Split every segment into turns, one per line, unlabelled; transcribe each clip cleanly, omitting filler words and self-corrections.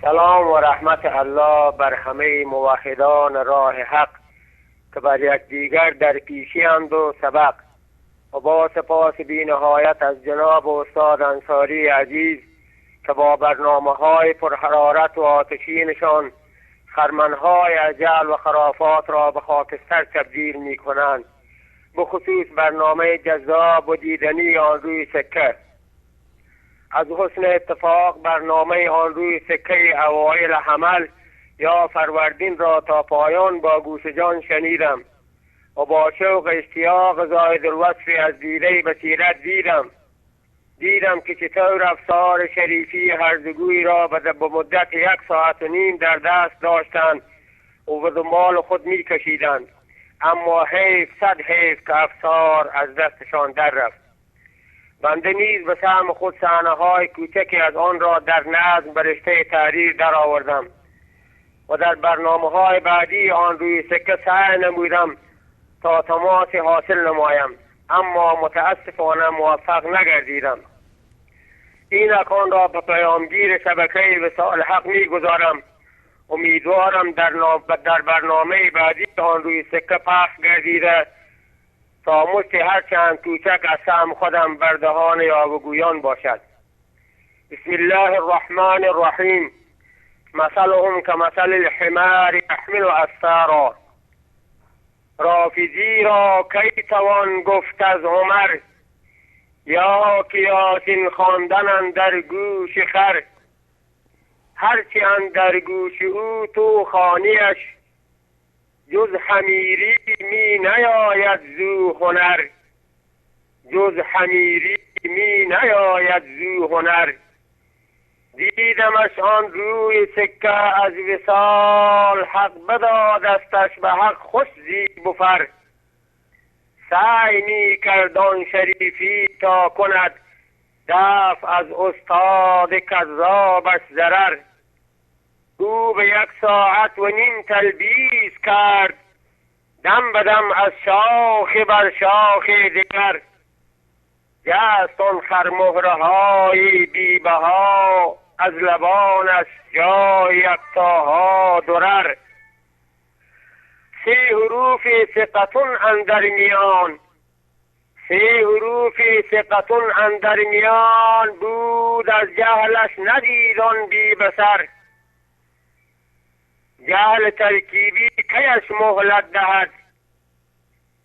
سلام و رحمت الله بر همه موحدان راه حق که بر یکدیگر در پیشی اند و سبق. و با سپاس بی نهایت از جناب استاد انصاری عزیز که با برنامه‌های پرحرارت و آتشینشان خرمن‌های اجل و خرافات را به خاکستر تبدیل می‌کنند، به خصوص برنامه جذاب و دیدنی آن روی سکه. از حسن اتفاق برنامه آن روی سکه اوایل حمل یا فروردین را تا پایان با گوش جان شنیدم و با شوق اشتیاق زاید الوصفی از دیده بصیرت دیدم که چطور افسار شریفی هرزگوی را به مدت 1 ساعت و نیم در دست داشتند و به دنبال خود می کشیدند، اما حیف صد حیف که افسار از دستشان در رفت. بنده نیز به سهم خود صحنه‌های کوچکی از آن را در نظم به رشته تحریر در آوردم و در برنامه‌های بعدی آن روی سکه سعی نمودم تا تماسی حاصل نمایم، اما متاسفانه موفق نگردیدم. اینک آن را به پیامگیر شبکه وصال حق می‌گذارم. امیدوارم در برنامه بعدی آن روی سکه پخش گردیده تا مشتی هر چند کوچک از سهم خودم بر دهان یاوه‌گویان باشد. بسم الله الرحمن الرحیم. مثلهم کمثل الحمار یحمل اسفارا. رافضی را کی توان گفت از عمر، یا که یاسین خواندن اندر گوش خر. هرچی اندر گوش او تو خوانیش، جز حمیری می نیاید زو هنر. جز حمیری می نیاید زو هنر. دیدمش آن روی سکه از وصال حق بدادستش به حق خوش زیب و فر. سعی می کرد آن شریفی تا کند دفع از استاد کذابش ضرر. او به 1 ساعت و نیم تلبیس کرد، دم به دم از شاخ بر شاخ دیگر. جست آن خرمهرهای بی بها، از لبانش جای یکتاها درر. 3 حروف ثقتون اندر میان، 3 حروف ثقتون اندر میان. بود از جهلش ندید آن بی بصر. جهل ترکیبی کیش مهلت دهد،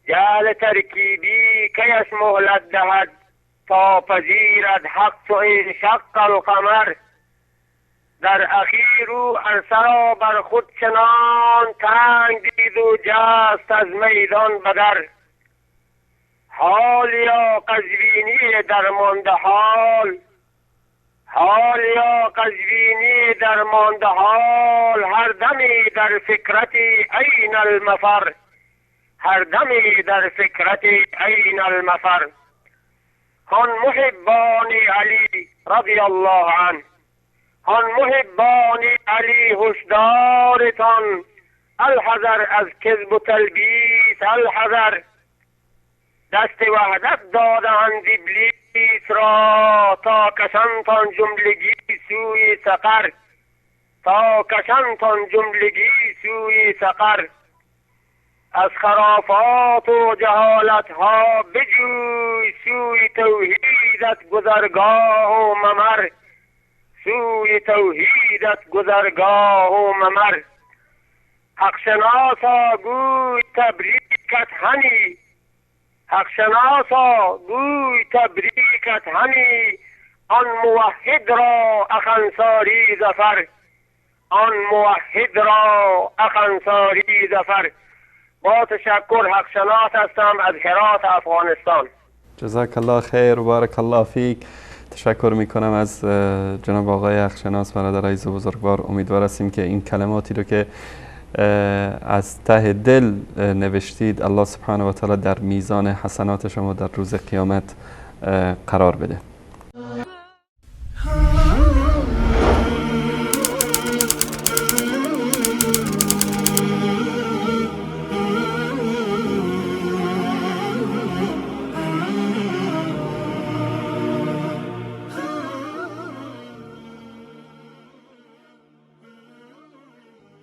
جهل ترکیبی کیش مهلت دهد. تا پذیرد حق تو انشق القمر. در اخیر او عرصه را بر خود چنان تنگ دید و جست از میدان بدر. حال یا قزوینی درمانده حال، حال یا قزوینی درمانده حال. هر دمی در فکرتی این المفر، هر دمی در فکرتی این المفر. هان محبان علی رضی الله عنه، هان محبان علی هشدارتان. الحذر از کذب و تلبیس الحذر. دست وحدت دادند ابلیس را، تا کشانتان جملگی سوی سقر. تا کشانتان جملگی سوی سقر. از خرافات و جهالت ها بجوی، سوی توحیدت گذرگاه و ممر. سوی توحیدت گذرگاه و ممر. حق شناسا گوی تبریکت همی، حق شناسا گوی تبریکت همی. آن موحد را اخ انصاری ظفر، آن موحد را اخ انصاری ظفر. با تشکر، حق شناس هستم از هرات افغانستان.
جزاک الله خیر و بارک الله فیک. تشکر میکنم از جناب آقای حق شناس برادر عزیز و بزرگوار. امیدوار هستیم که این کلماتی رو که از ته دل نوشتید الله سبحانه و تعالی در میزان حسنات شما در روز قیامت قرار بده.